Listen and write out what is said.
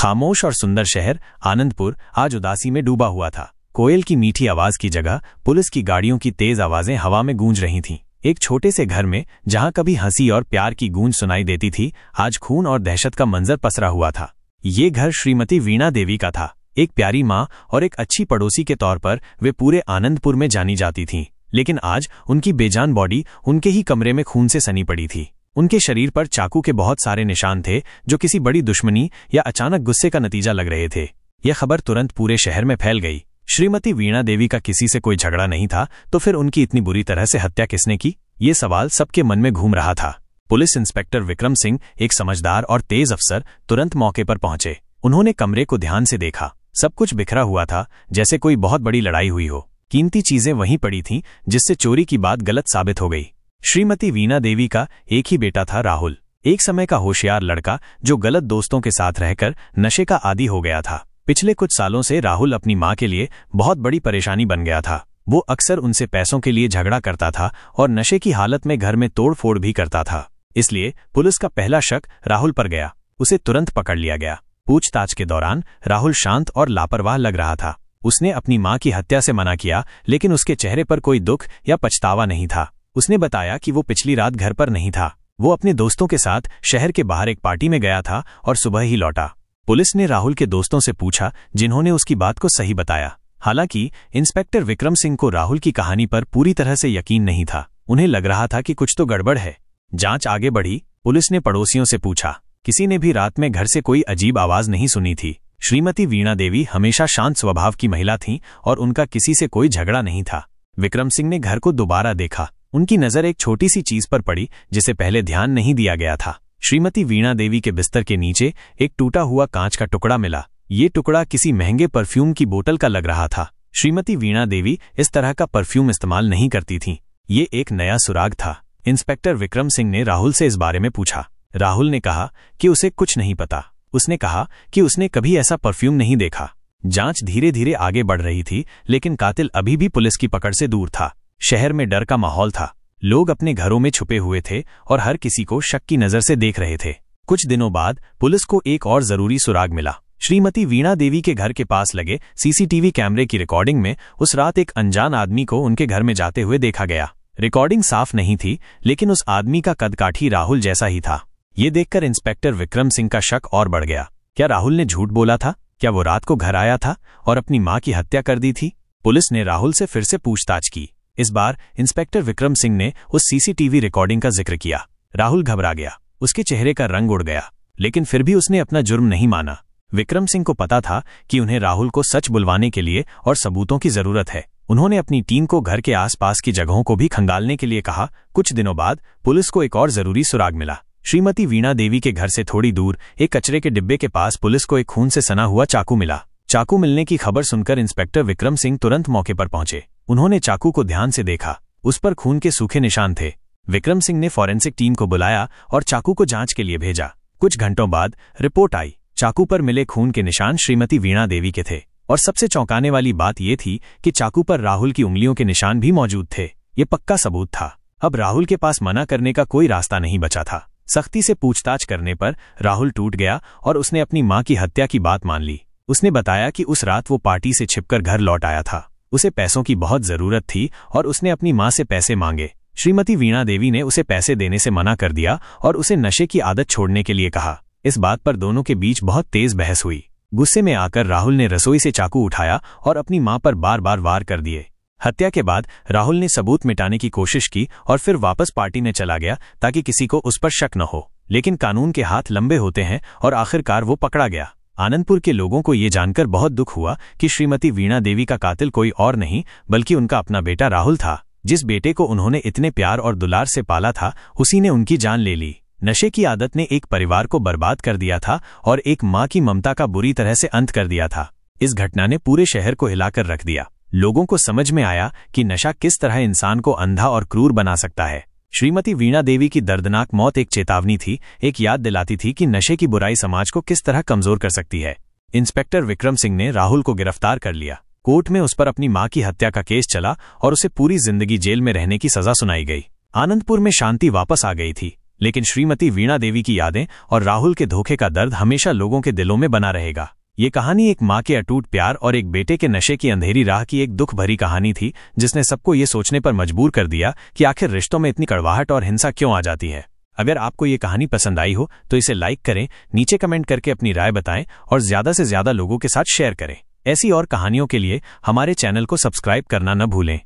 खामोश और सुंदर शहर आनंदपुर आज उदासी में डूबा हुआ था। कोयल की मीठी आवाज की जगह पुलिस की गाड़ियों की तेज आवाजें हवा में गूंज रही थीं। एक छोटे से घर में जहां कभी हंसी और प्यार की गूंज सुनाई देती थी, आज खून और दहशत का मंजर पसरा हुआ था। ये घर श्रीमती वीणा देवी का था। एक प्यारी माँ और एक अच्छी पड़ोसी के तौर पर वे पूरे आनंदपुर में जानी जाती थीं। लेकिन आज उनकी बेजान बॉडी उनके ही कमरे में खून से सनी पड़ी थी। उनके शरीर पर चाकू के बहुत सारे निशान थे, जो किसी बड़ी दुश्मनी या अचानक गुस्से का नतीजा लग रहे थे। यह खबर तुरंत पूरे शहर में फैल गई। श्रीमती वीणा देवी का किसी से कोई झगड़ा नहीं था, तो फिर उनकी इतनी बुरी तरह से हत्या किसने की? ये सवाल सबके मन में घूम रहा था। पुलिस इंस्पेक्टर विक्रम सिंह, एक समझदार और तेज अफसर, तुरंत मौके पर पहुंचे। उन्होंने कमरे को ध्यान से देखा। सब कुछ बिखरा हुआ था, जैसे कोई बहुत बड़ी लड़ाई हुई हो। कीमती चीजें वहीं पड़ी थीं, जिससे चोरी की बात गलत साबित हो गई। श्रीमती वीणा देवी का एक ही बेटा था, राहुल, एक समय का होशियार लड़का जो गलत दोस्तों के साथ रहकर नशे का आदी हो गया था। पिछले कुछ सालों से राहुल अपनी माँ के लिए बहुत बड़ी परेशानी बन गया था। वो अक्सर उनसे पैसों के लिए झगड़ा करता था और नशे की हालत में घर में तोड़फोड़ भी करता था। इसलिए पुलिस का पहला शक राहुल पर गया। उसे तुरंत पकड़ लिया गया। पूछताछ के दौरान राहुल शांत और लापरवाह लग रहा था। उसने अपनी माँ की हत्या से मना किया, लेकिन उसके चेहरे पर कोई दुख या पछतावा नहीं था। उसने बताया कि वो पिछली रात घर पर नहीं था। वो अपने दोस्तों के साथ शहर के बाहर एक पार्टी में गया था और सुबह ही लौटा। पुलिस ने राहुल के दोस्तों से पूछा, जिन्होंने उसकी बात को सही बताया। हालांकि इंस्पेक्टर विक्रम सिंह को राहुल की कहानी पर पूरी तरह से यकीन नहीं था। उन्हें लग रहा था कि कुछ तो गड़बड़ है। जांच आगे बढ़ी। पुलिस ने पड़ोसियों से पूछा, किसी ने भी रात में घर से कोई अजीब आवाज नहीं सुनी थी। श्रीमती वीणा देवी हमेशा शांत स्वभाव की महिला थीं और उनका किसी से कोई झगड़ा नहीं था। विक्रम सिंह ने घर को दोबारा देखा। उनकी नजर एक छोटी सी चीज पर पड़ी, जिसे पहले ध्यान नहीं दिया गया था। श्रीमती वीणा देवी के बिस्तर के नीचे एक टूटा हुआ कांच का टुकड़ा मिला। ये टुकड़ा किसी महंगे परफ्यूम की बोतल का लग रहा था। श्रीमती वीणा देवी इस तरह का परफ्यूम इस्तेमाल नहीं करती थीं। ये एक नया सुराग था। इंस्पेक्टर विक्रम सिंह ने राहुल से इस बारे में पूछा। राहुल ने कहा कि उसे कुछ नहीं पता। उसने कहा कि उसने कभी ऐसा परफ्यूम नहीं देखा। जांच धीरे धीरे आगे बढ़ रही थी, लेकिन कातिल अभी भी पुलिस की पकड़ से दूर था। शहर में डर का माहौल था। लोग अपने घरों में छुपे हुए थे और हर किसी को शक की नजर से देख रहे थे। कुछ दिनों बाद पुलिस को एक और जरूरी सुराग मिला। श्रीमती वीणा देवी के घर के पास लगे सीसीटीवी कैमरे की रिकॉर्डिंग में उस रात एक अनजान आदमी को उनके घर में जाते हुए देखा गया। रिकॉर्डिंग साफ नहीं थी, लेकिन उस आदमी का कदकाठी राहुल जैसा ही था। ये देखकर इंस्पेक्टर विक्रम सिंह का शक और बढ़ गया। क्या राहुल ने झूठ बोला था? क्या वो रात को घर आया था और अपनी माँ की हत्या कर दी थी? पुलिस ने राहुल से फिर से पूछताछ की। इस बार इंस्पेक्टर विक्रम सिंह ने उस सीसीटीवी रिकॉर्डिंग का जिक्र किया। राहुल घबरा गया। उसके चेहरे का रंग उड़ गया, लेकिन फिर भी उसने अपना जुर्म नहीं माना। विक्रम सिंह को पता था कि उन्हें राहुल को सच बुलवाने के लिए और सबूतों की जरूरत है। उन्होंने अपनी टीम को घर के आसपास की जगहों को भी खंगालने के लिए कहा। कुछ दिनों बाद पुलिस को एक और जरूरी सुराग मिला। श्रीमती वीणा देवी के घर से थोड़ी दूर एक कचरे के डिब्बे के पास पुलिस को एक खून से सना हुआ चाकू मिला। चाकू मिलने की खबर सुनकर इंस्पेक्टर विक्रम सिंह तुरंत मौके पर पहुंचे। उन्होंने चाकू को ध्यान से देखा। उस पर खून के सूखे निशान थे। विक्रम सिंह ने फॉरेंसिक टीम को बुलाया और चाकू को जांच के लिए भेजा। कुछ घंटों बाद रिपोर्ट आई। चाकू पर मिले खून के निशान श्रीमती वीणा देवी के थे, और सबसे चौंकाने वाली बात यह थी कि चाकू पर राहुल की उंगलियों के निशान भी मौजूद थे। ये पक्का सबूत था। अब राहुल के पास मना करने का कोई रास्ता नहीं बचा था। सख्ती से पूछताछ करने पर राहुल टूट गया और उसने अपनी माँ की हत्या की बात मान ली। उसने बताया कि उस रात वो पार्टी से छिपकर घर लौट आया था। उसे पैसों की बहुत जरूरत थी और उसने अपनी माँ से पैसे मांगे। श्रीमती वीणा देवी ने उसे पैसे देने से मना कर दिया और उसे नशे की आदत छोड़ने के लिए कहा। इस बात पर दोनों के बीच बहुत तेज बहस हुई। गुस्से में आकर राहुल ने रसोई से चाकू उठाया और अपनी माँ पर बार बार वार कर दिए। हत्या के बाद राहुल ने सबूत मिटाने की कोशिश की और फिर वापस पार्टी में चला गया ताकि किसी को उस पर शक न हो। लेकिन कानून के हाथ लंबे होते हैं और आखिरकार वो पकड़ा गया। आनंदपुर के लोगों को ये जानकर बहुत दुख हुआ कि श्रीमती वीणा देवी का कातिल कोई और नहीं बल्कि उनका अपना बेटा राहुल था। जिस बेटे को उन्होंने इतने प्यार और दुलार से पाला था, उसी ने उनकी जान ले ली। नशे की आदत ने एक परिवार को बर्बाद कर दिया था और एक माँ की ममता का बुरी तरह से अंत कर दिया था। इस घटना ने पूरे शहर को हिलाकर रख दिया। लोगों को समझ में आया कि नशा किस तरह इंसान को अंधा और क्रूर बना सकता है। श्रीमती वीणा देवी की दर्दनाक मौत एक चेतावनी थी, एक याद दिलाती थी कि नशे की बुराई समाज को किस तरह कमजोर कर सकती है। इंस्पेक्टर विक्रम सिंह ने राहुल को गिरफ्तार कर लिया। कोर्ट में उस पर अपनी माँ की हत्या का केस चला और उसे पूरी जिंदगी जेल में रहने की सजा सुनाई गई। आनंदपुर में शांति वापस आ गई थी। लेकिन श्रीमती वीणा देवी की यादें और राहुल के धोखे का दर्द हमेशा लोगों के दिलों में बना रहेगा। ये कहानी एक माँ के अटूट प्यार और एक बेटे के नशे की अंधेरी राह की एक दुख भरी कहानी थी, जिसने सबको ये सोचने पर मजबूर कर दिया कि आखिर रिश्तों में इतनी कड़वाहट और हिंसा क्यों आ जाती है। अगर आपको ये कहानी पसंद आई हो तो इसे लाइक करें, नीचे कमेंट करके अपनी राय बताएं और ज़्यादा से ज़्यादा लोगों के साथ शेयर करें। ऐसी और कहानियों के लिए हमारे चैनल को सब्सक्राइब करना न भूलें।